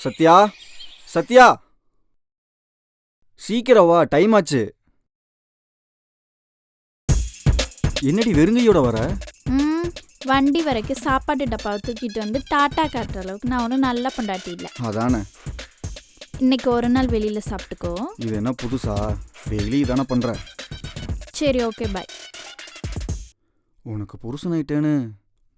சத்யா, சத்யா, சீக்கிரம் வா, டைம் ஆச்சு. என்னடி வெறுங்கையோட வர? வண்டி வரைக்கும் சாப்பாட்டு டப்பாவை தூக்கிட்டு வந்து டாட்டா காட்டுற அளவுக்கு நான் ஒன்றும் நல்ல பொண்டாட்டி இல்லை. அதானே. இன்னைக்கு ஒரு நாள் வெளியில சாப்பிட்டுக்கோ. இது என்ன புதுசா? டெய்லி தானே பண்ற. சரி, ஓகே, பாய். உனக்கு புருஷன் ஆயிட்டேன்னு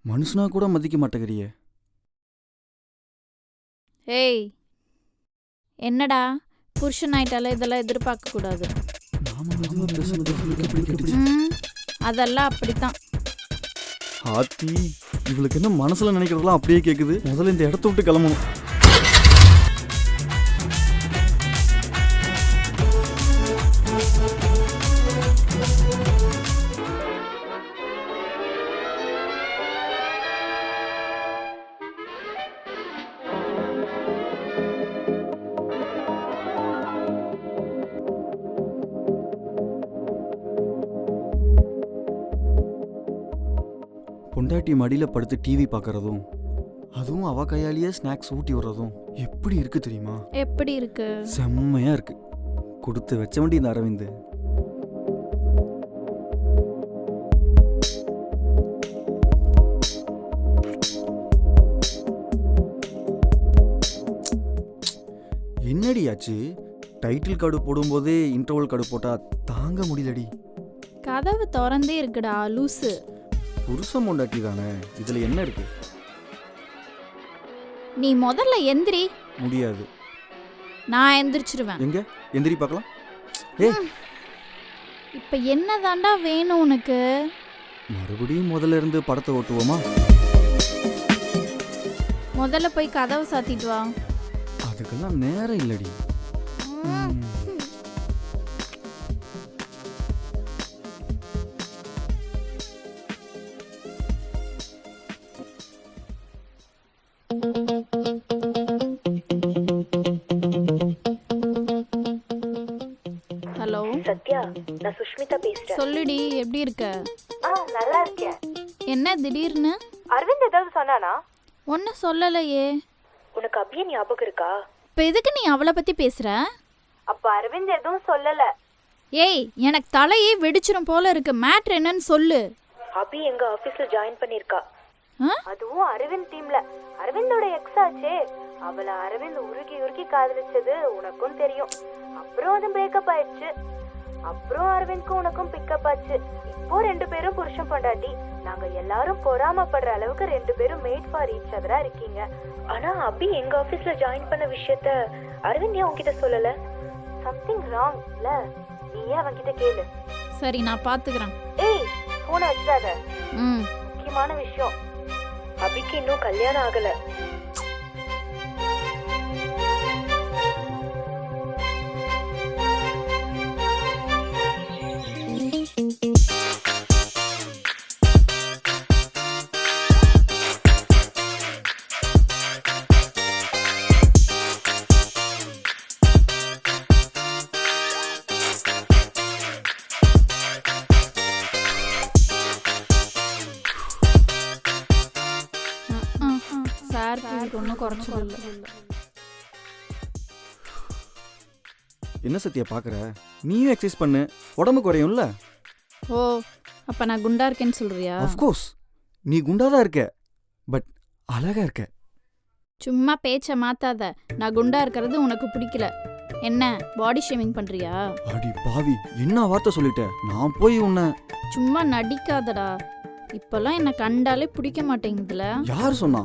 மனுஷனா கூட மதிக்க மாட்டேங்கிறியே. ஏய், என்னடா புருஷன் ஆயிட்டால இதெல்லாம் எதிர்பார்க்க கூடாது. அதெல்லாம் அப்படித்தான். ஆத்தி, இவளுக்கு என்ன மனசுல நினைக்கிறதெல்லாம் அப்படியே கேக்குது. முதல்ல இந்த இடத்த விட்டு கிளம்பணும். பொண்டாட்டி மடியில படுத்து டிவி பார்க்கறதும், அதுவும் அவ கையாலேயே ஸ்நாக்ஸ் ஊட்டி விடுறதும் எப்படி இருக்கு தெரியுமா? எப்படி இருக்கு? செம்மையா இருக்கு. கொடுத்து வச்ச வண்டி இந்த அரவிந்த். என்னடி ஆச்சு? டைட்டில் கார்டு போடும்போதே இன்டர்வல் கார்டு போட்டா தாங்க முடியலடி. கதவு திறந்தே இருக்குடா லூசு. புருஷன் பொண்டாட்டி தானே, இதுல என்ன இருக்கு? நீ முதல்ல எந்திரி. முடியாது. நான் எந்திரிச்சிருவேன். எங்க எந்திரி பார்க்கலாம். ஏய், இப்ப என்னதாண்டா வேணும் உனக்கு? மறுபடியும் முதல்ல இருந்து படத்தை ஓட்டுவோமா? முதல்ல போய் கதவை சாத்திட்டு வா. அதுக்கெல்லாம் நேரம் இல்லடி. ஹலோ சத்யா, நான் சுஷ்மிதா பேசுறேன். சொல்லுடி, எப்படி இருக்க? நல்லா இருக்கேன். என்ன திடீர்னு? அரவிந்த் ஏதாவது சொன்னானா? ஒன்னும் சொல்லலையே. உனக்கு அபிய ஞாபகம் இருக்கா? இப்ப எதுக்கு நீ அவளை பத்தி பேசுற? அப்ப அரவிந்த் எதுவும் சொல்லல. ஏய், எனக்கு தலையே வெடிச்சிரும் போல இருக்கு. மேட்ரு என்னன்னு சொல்லு. அபி எங்க ஆபீஸ்ல ஜாயின் பண்ணிருக்கா. ஆ? அதுவும் அரவிந்த் டீம்ல. அரவிந்தோட எக்ஸ் ஆச்சே. அவளை அரவிந்த் உருகி உருகி காதலிச்சது உனக்கும் தெரியும். அப்புறம் அது பிரேக்கப் ஆயிடுச்சு. அப்புறம் அரவிந்த்க்கும் உனக்கும் பிக்கப் ஆச்சு. இப்போ 2 பேரும் புருஷன் பொண்டாட்டி. நாங்க எல்லாரும் பொறாமப்படுற அளவுக்கு 2 பேரும் மேட் ஃபார் ஈச் அதரா இருக்கீங்க. ஆனா அபி எங்க ஆபீஸ்ல ஜாயின் பண்ண விஷயத்த அரவிந்த் ஏன் உன்கிட்ட சொல்லல? சம்திங் ராங் இல்ல? நீ ஏன் அவன்கிட்ட கேளு. சரி, நான் பாத்துக்கிறேன். ஏய், போனை வச்சுடாத. ம். முக்கியமான விஷயம், அபிக்கு இன்னும் கல்யாணம் ஆகல. சார் ஒன்றும் குறைச்சல இல்லை. என்ன சத்யா பாக்குற? நீயும் எக்ஸசைஸ் பண்ணு, உடம்பு குறையும்ல. ஓ, அப்ப நான் குண்டா இருக்கேன்னு சொல்றியா? ஆஃப்கோர்ஸ், நீ குண்டாதான் இருக்க, பட் அழகா இருக்க. சும்மா பேச்ச மாத்தாத. நான் குண்டா இருக்கிறது உனக்கு பிடிக்கல. என்ன பாடி ஷேமிங் பண்றியா? அடி பாவி, என்ன வார்த்தை சொல்லிட்ட? நான் போய் உன்னை... சும்மா நடிக்காதடா. இப்பெல்லாம் என்ன கண்டாலே பிடிக்க மாட்டேங்குதுல. யார் சொன்னா?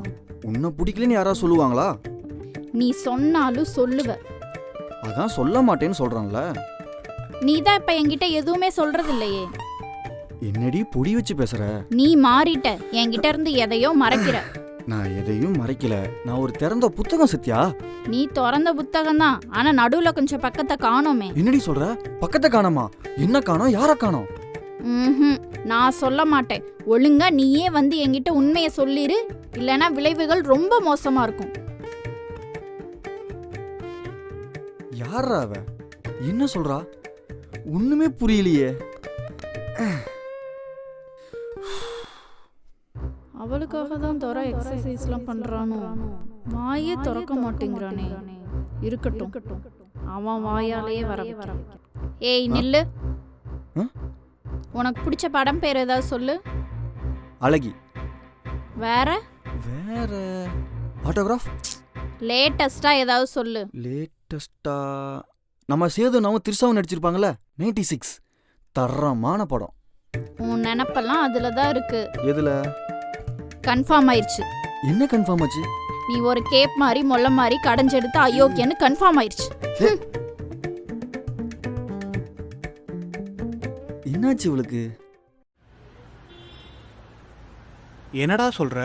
உன்னை பிடிக்கலன்னு யாராவது சொல்லுவாங்களா? நீ சொன்னாலும் சொல்லுவ. அதான் சொல்ல மாட்டேன்னு சொல்றான்ல. நீ தான் இப்ப என்கிட்ட எதுவுமே சொல்றது இல்லையே. என்னடி பொடி வச்சு பேசுற? நீ மாறிட்ட. என்கிட்ட இருந்து எதையோ மறைக்கிற. நான் எதையும் மறைக்கல. நான் ஒரு திறந்த புத்தகம் சத்யா. நீ திறந்த புத்தகம் தான், ஆனா நடுவுல கொஞ்சம் பக்கத்தை காணோமே. என்னடி சொல்ற? பக்கத்தை காணோமா? என்ன காணோம்? யார காணோம்? நான் சொல்ல மாட்டேன். ஒழுங்கா நீயே வந்து என்கிட்ட உண்மையை சொல்லிரு, இல்லனா விளைவுகள் ரொம்ப மோசமா இருக்கும். யாரா அவ? என்ன சொல்றா? ஒண்ணுமே புரியலையே. அவளுக்காக தான் தோற எக்ஸசைஸ்லாம் பண்றானோ. வாயே திறக்க மாட்டேங்கிறானே. இருக்கட்டும், அவன் வாயாலேயே வர வைக்கிறேன். ஏய் நில்லு. உனக்கு பிடிச்ச படம் பேர் ஏதாவது சொல்லு. அழகி. வேற வேற ஆட்டோகிராஃப். லேட்டஸ்டா ஏதாவது சொல்லு. லேட்டஸ்டா நம்ம சேது நாம திருசாவும் நடிச்சிருப்பாங்கல்ல 96. தரமான படம். உன் நினப்பெல்லாம் அதுல தான் இருக்கு. எதுல? கன்ஃபார்ம் ஆயிடுச்சு. என்ன கன்ஃபார்ம் ஆச்சு? நீ ஒரு கேப் மாதிரி மொல்ல மாதிரி கடைஞ்செடுத்து அயோக்கியன்னு கன்ஃபார்ம் ஆயிடுச்சு. என்னாச்சு இவளுக்கு? என்னடா சொல்ற?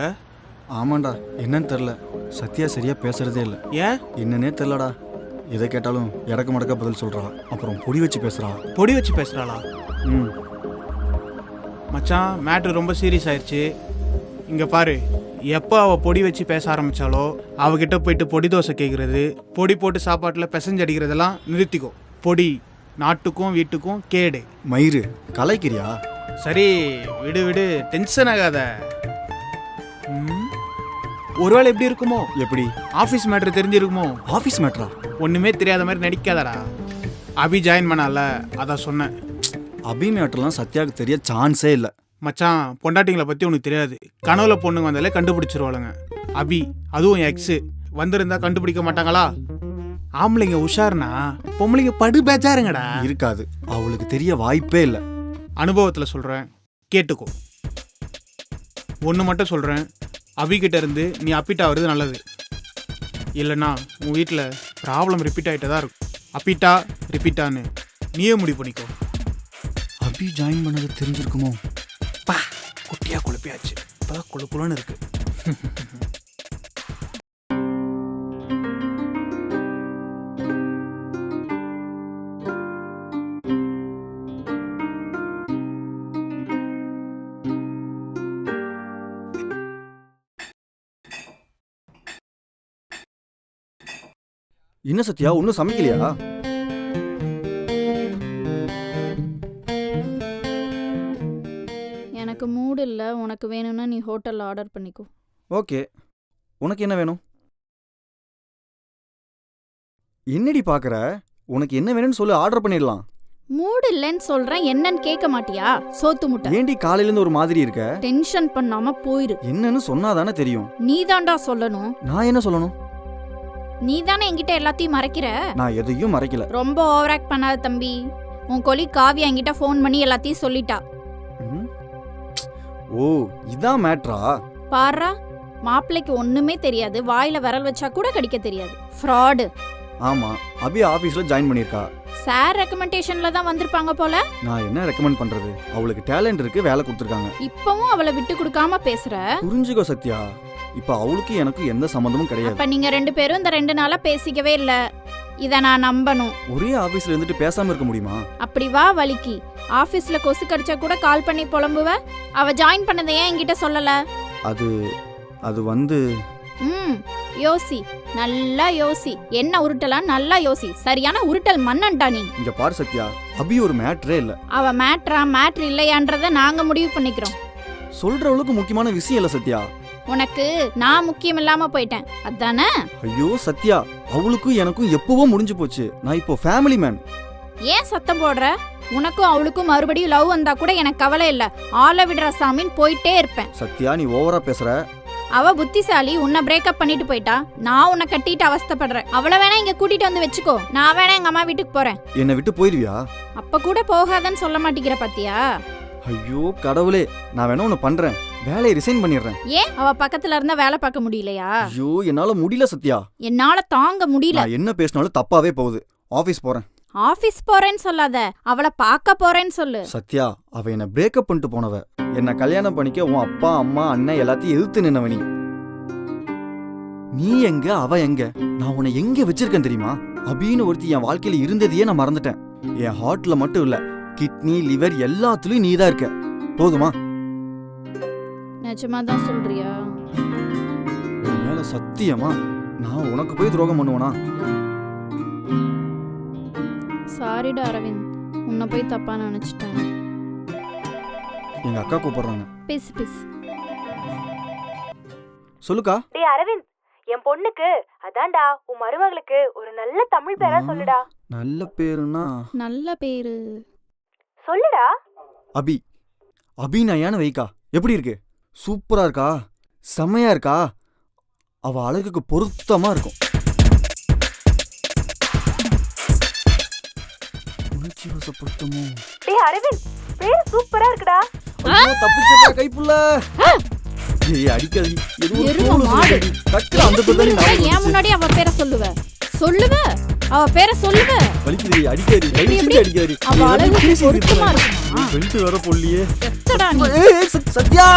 ஆமாண்டா, என்னன்னு தெரில. சத்யா சரியா பேசுறதே இல்லை. ஏன்? என்னன்னே தெரிலடா. எதை கேட்டாலும் இடக்க மடக்க பதில் சொல்றா. அப்புறம் பொடி வச்சு பேசுறா. பொடி வச்சு பேசுறாளா? ம். மச்சான், மேட்ரு ரொம்ப சீரியஸ் ஆயிடுச்சு. இங்க பாரு, எப்போ அவள் பொடி வச்சு பேச ஆரம்பித்தாலோ அவகிட்ட போயிட்டு பொடி தோசை கேட்குறது, பொடி போட்டு சாப்பாட்டில் பிசைஞ்சு அடிக்கிறதெல்லாம் நிறுத்திக்கோ. பொடி நாட்டுக்கும் வீட்டுக்கும் கேடு. மயிறு கலைக்கிறியா? சரி விடு விடு, டென்ஷன் ஆகாத. ஒருவேளை எப்படி இருக்குமோ? எப்படி? ஆஃபீஸ் மேட்ரு தெரிஞ்சிருக்குமோ? ஆஃபீஸ் மேட்ரா? ஒன்றுமே தெரியாத மாதிரி நடிக்காதடா. அபி ஜாயின் பண்ணால, அதான் சொன்னேன். அபி மேட்ரெலாம் சத்யாவுக்கு தெரிய சான்ஸே இல்லை. மச்சான், பொண்டாட்டிங்களை பற்றி உனக்கு தெரியாது. கனவுல பொண்ணுங்க வந்தாலே கண்டுபிடிச்சிருவாளுங்க. அபி அதுவும் எக்ஸு வந்திருந்தா கண்டுபிடிக்க மாட்டாங்களா? ஆம்பளைங்க உஷார்னா பொம்பளைங்க படு பேச்சாருங்கடா. இருக்காது, அவளுக்கு தெரிய வாய்ப்பே இல்லை. அனுபவத்தில் சொல்கிறேன், கேட்டுக்கோ. ஒன்று மட்டும் சொல்கிறேன், அபிகிட்ட இருந்து நீ அப்பிட் ஆகுறது நல்லது. இல்லைன்னா உன் வீட்டில் ப்ராப்ளம் ரிப்பீட் ஆகிட்டே தான் இருக்கும். அப்பிட்டா ரிப்பீட்டான்னு நீயே முடிவு பண்ணிக்கோ. அபி ஜாயின் பண்ணது தெரிஞ்சிருக்குமோ? குட்டியாக குழப்பியாச்சு. இப்போதான் குழுக்குழுன்னு இருக்கு. என்ன சத்யா, ஒன்றும் சமைக்கலையா? எனக்கு மூடு இல்லை. உனக்கு வேணும்னா நீ ஹோட்டலில் ஆர்டர் பண்ணிக்கோ. ஓகே, உனக்கு என்ன வேணும்? என்னடி பார்க்குற? உனக்கு என்ன வேணும்னு சொல்லி ஆர்டர் பண்ணிடலாம். மூடு இல்லைன்னு சொல்றேன், என்னன்னு கேட்க மாட்டியா? சோத்து முட்டை. ஏண்டி காலையிலேருந்து ஒரு மாதிரி இருக்க? டென்ஷன் பண்ணாம போயிரு. என்னன்னு சொன்னாதானே தெரியும். நீதான்டா சொல்லணும். நான் என்ன சொல்லணும்? நீதானே என்கிட்ட எல்லாத்தையும் மறைக்கிற. நான் எதையும் மறைக்கல. ரொம்ப ஓவர் ஆக்ட் பண்ணாத தம்பி. உன் கொலி காவியா என்கிட்ட ஃபோன் பண்ணி எல்லாத்தையும் சொல்லிட்டா. ஓ, இதான் மேட்ரா? பாரா, மாப்பிள்ளைக்கு ஒண்ணுமே தெரியாது, வாயில விரல் வச்சா கூட கடிக்க தெரியாது. ஃப்ராடு. ஆமா, அபி ஆபீஸ்ல ஜாயின் பண்ணிருக்கா. சார் ரெக்கமெண்டேஷன்ல தான் வந்திருப்பாங்க போல. நான் என்ன ரெக்கமெண்ட் பண்றது? அவளுக்கு டேலண்ட் இருக்கு, வேலை கொடுத்துருக்காங்க. இப்பவும் அவளை விட்டு கொடுக்காம பேசுற. புரிஞ்சுக்கோ சத்யா, இப்ப அவளுக்கு எனக்கு எந்த சம்பந்தமும் கிடையாது. அப்ப நீங்க ரெண்டு பேரும் இந்த 2 நாளா பேசிக்கவே இல்ல. இத நான் நம்பணும். ஒரே ஆபீஸ்ல இருந்துட்டு பேசாம இருக்க முடியுமா? அப்படி வா வலிக்கு. ஆபீஸ்ல கொசு கடிச்சா கூட கால் பண்ணி புலம்புவ. அவ ஜாயின் பண்ணதை ஏன் என்கிட்ட சொல்லல? அது வந்து யோசி, நல்லா யோசி. என்ன உருட்டலாம் நல்லா யோசி. சரியான உருட்டல் மன்னன்டா நீ. இங்க பாரு சத்யா, அபி ஒரு மேட்ரே இல்ல. அவ மேட்ரு இல்லையான்றத நாங்க முடிவு பண்ணிக்கிறோம். சொல்றவளுக்கு முக்கியமான விஷயம் இல்ல சத்யா. உனக்கு நான் முக்கியம் இல்லாம போயிட்டேன், அதானே? ஐயோ சத்யா, அவளுக்கும் எனக்கும் எப்பவோ முடிஞ்சு போச்சு. நான் இப்போ ஃபேமிலி மேன். ஏன் சத்தம் போடுற? உனக்கும் அவளுக்கும் மறுபடியும் லவ் வந்தா கூட எனக்கு கவலை இல்ல. ஆள விடுற சாமின்னு போயிட்டே இருப்பேன். சத்யா, நீ ஓவரா பேசுற. அவ புத்திசாலி, உன்னை பிரேக்கப் பண்ணிட்டு போயிட்டா. நான் உன்னை கட்டிட்டு அவஸ்தைப்படுறேன். அவளை வேணா இங்க கூட்டிட்டு வந்து வச்சுக்கோ. நான் வேணா எங்க அம்மா வீட்டுக்கு போறேன். என்னை விட்டு போயிருவியா? அப்ப கூட போகாதன்னு சொல்ல மாட்டேங்கிற பாத்தியா? ஐயோ கடவுளே, நான் வேணா ஒன்னு பண்றேன். வேலையை ரிசைன் பண்ணிடுறேன். ஏன் அவ பக்கத்துல இருந்தா வேலை பார்க்க முடியலையா? ஐயோ என்னால முடியல சத்யா. என்னால தாங்க முடியல. நான் என்ன பேசினாலும் தப்பாவே போகுது. ஆபீஸ் போறேன். ஆபீஸ் போறேன்னு சொல்லாத, அவளை பார்க்க போறேன்னு சொல்லு. சத்யா, அவ என்ன பிரேக்கப் பண்ணிட்டு போனவ. என்ன கல்யாணம் பண்ணிக்க உன் அப்பா அம்மா அண்ணன் எல்லாத்தையும் எதிர்த்து நின்னவ. நீ எங்க அவ எங்க? நான் உன்னை எங்க வச்சிருக்கேன் தெரியுமா? அபின்னு ஒருத்தி என் வாழ்க்கையில இருந்ததையே நான் மறந்துட்டேன். என் ஹார்ட்ல மட்டும் இல்ல, கிட்னி லிவர் எல்லாத்துலயும் நீதான் இருக்க. போதுமா? நிஜமா தான் சொல்றியா? உன் மேல சத்தியமா நான் உனக்கு போய் துரோகம் பண்ணுவனா? சாரிடா அரவிந்த், உன்னை போய் தப்பா நினைச்சிட்டேன். எங்க அக்கா கூப்பிடுறாங்க. பேசு பேசு. சொல்லுக்கா. டேய் அரவிந்த், என் பொண்ணுக்கு அதான்டா உன் மருமகளுக்கு ஒரு நல்ல தமிழ் பேரா சொல்லுடா. நல்ல பேருன்னா நல்ல பேரு சொல்லுடா. அபி. அபிநயான்னு வைக்கா. எப்படி இருக்கு? சூப்பரா இருக்கா? செம்மையா இருக்கா? அவ அழகுக்கு பொருத்தமா இருக்கும். உணர்ச்சி வசப்படுத்தமோ? டேய் அரவிந்த், பேரு சூப்பரா இருக்குடா. ஐயோ, தப்பிச்சடா கைப்புள்ள. ஏய் அடிக்காதீ. ஏதோ ஒரு எருமை தோல் மாடு. சொல்லுடி. டக்குனு அந்த பேர் தான் ஞாபகம் ஏன் வந்துச்சு. முன்னாடி அவ பேரை சொல்லுவ? அவ பேரை சொல்லுவ. வலிக்குதுடி, அடிக்காதீ. தயவு எப்படி, செஞ்சு அடிக்காதீ. அவ நீ ஏதாவது அழகுக்கு பேசிட்டு பொருத்தமா இருக்க. இருக்குமா? பெல்ட் வர போடலையே. செத்தடா நீ. ஏய் சத்யா.